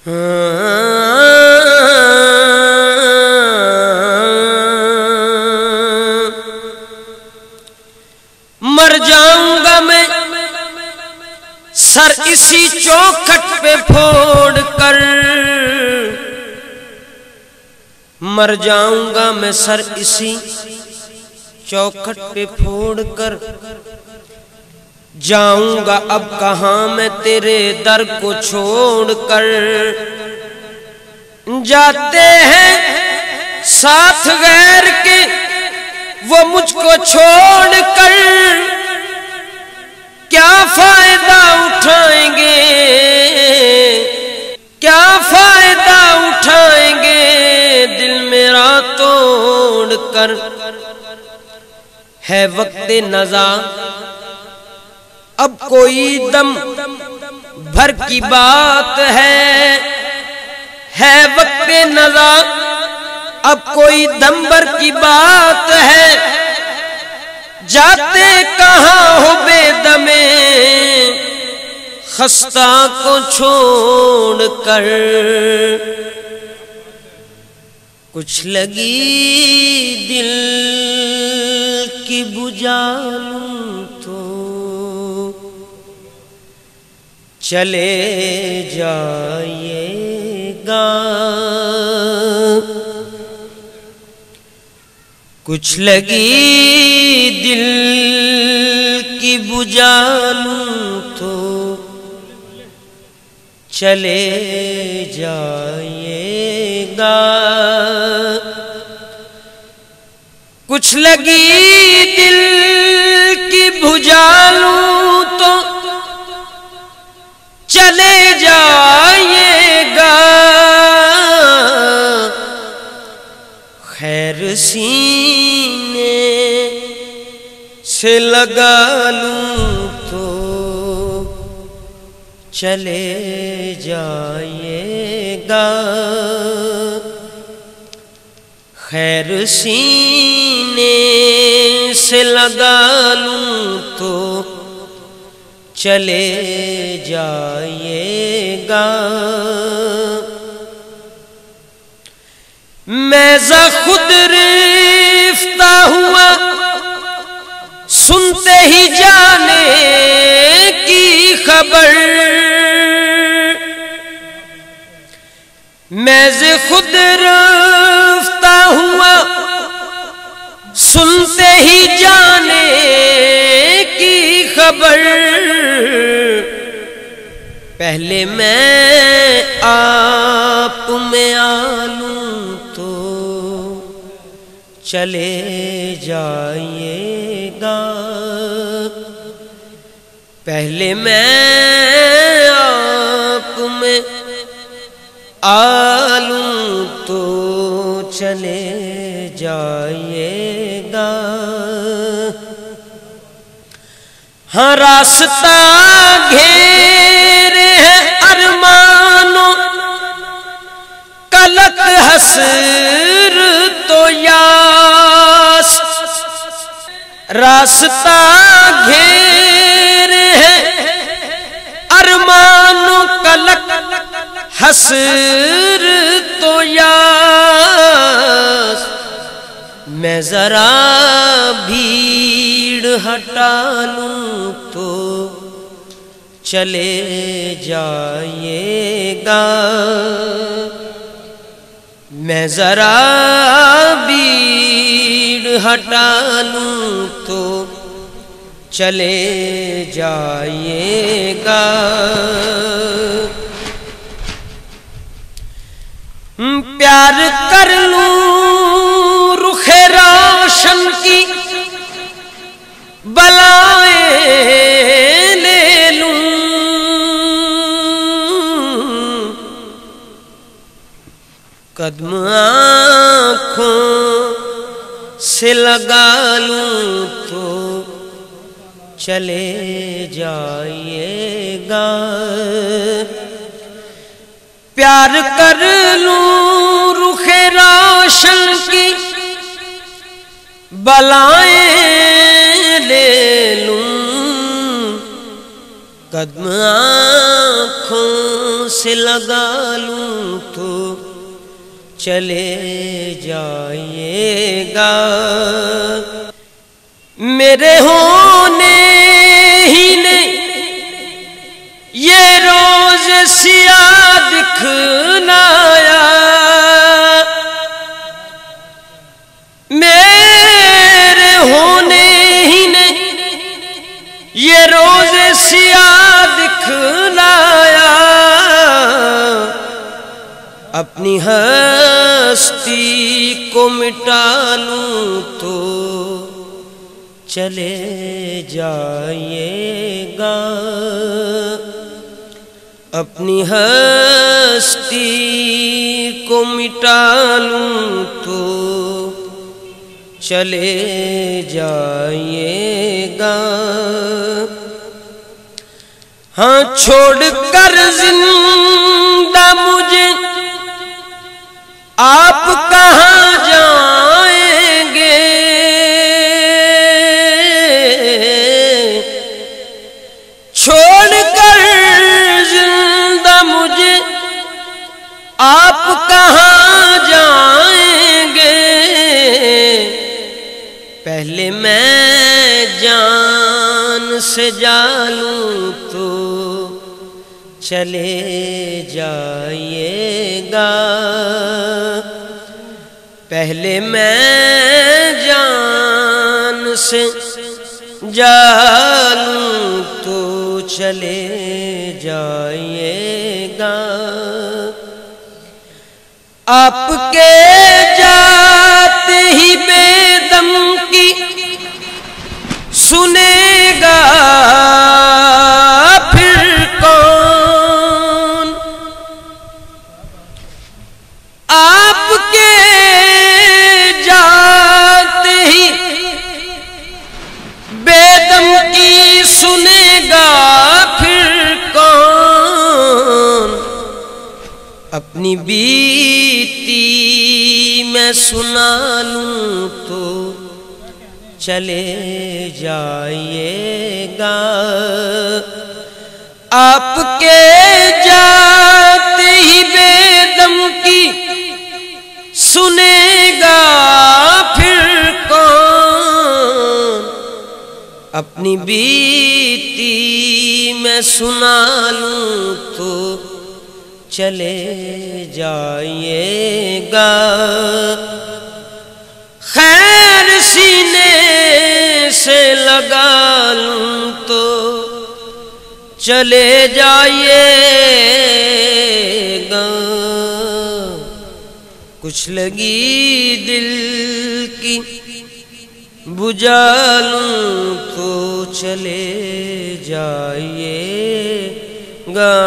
مر جاؤں گا میں سر اسی چوکھٹ پہ پھوڑ کر، مر جاؤں گا میں سر اسی چوکھٹ پہ پھوڑ کر، جاؤں گا اب کہاں میں تیرے در کو چھوڑ کر۔ جاتے ہیں ساتھ غیر کے وہ مجھ کو چھوڑ کر، کیا فائدہ اٹھائیں گے، کیا فائدہ اٹھائیں گے دل میرا توڑ کر۔ ہے وقت نزاع اب کوئی دم بھر کی بات ہے وقت نزاع اب کوئی دم بھر کی بات ہے، جاتے کہاں ہو بے دمے خستہ کو چھوڑ کر۔ کچھ لگی دل کی بجھا لوں تو چلے جائیے گا، کچھ لگی دل کی بجھا لوں تو چلے جائیے گا، کچھ لگی دل کی بجھا لوں تو چلے جائیے گا، خیر سینے سے لگا لوں تو چلے جائیے گا، خیر سینے سے لگا لوں تو چلے جائیے گا۔ میزہ خود ریفتہ ہوا سنتے ہی جانے کی خبر، میزہ خود ریفتہ ہوا سنتے ہی جانے کی خبر، پہلے میں آپ میں آلوں تو چلے جائیے گا، پہلے میں آپ میں آلوں تو چلے جائیے گا۔ ہاں راستہ گھیرے ہے ارمانوں کلک حسر تو یاس، راستہ گھیرے ہے ارمانوں کلک حسر تو یاس، میں ذرا بھیڑ ہٹا لوں تو چلے جائیے گا، میں ذرا بھیڑ ہٹا لوں تو چلے جائیے گا۔ پیار کر لوں رخ روشن کی بلائیں لے لوں، قدم آنکھوں سے لگا لوں تو چلے جائیے گا، پیار کر لوں رخ روشن کی بلائیں لے لوں، قدم آنکھوں سے لگا لوں تو چلے جائے گا، میرے ہونے ہی نے یہ روز سیاہ دکھلایا، میرے ہونے ہی نے یہ روز سیاہ دکھلایا، اپنی ہستی کو مٹا لوں تو چلے جائے گا، اپنی ہستی کو مٹا لوں تو چلے جائے گا، ہاں چھوڑ کر زندہ مجھے آپ کہاں جائیں گے، چھوڑ کر زندہ مجھے آپ کہاں جائیں گے، پہلے میں جان سے جالوں تو چلے جائے گا، پہلے میں جان سے جالوں تو چلے جائے گا، آپ کے جاتے ہی بے دم کی سنے گا پھر کون، آپ کے جاتے ہی بے دم کی سنے گا پھر کون، اپنی بیتی میں سنا لوں تو چلے جائے گا، آپ کے جاتے ہی بے دم کی سنے گا پھر کون، اپنی بیتی میں سنا لوں تو چلے جائے گا، خیر سینے سے لگا لوں تو چلے جائے گا، کچھ لگی دل کی بجھا لوں تو چلے جائے گا۔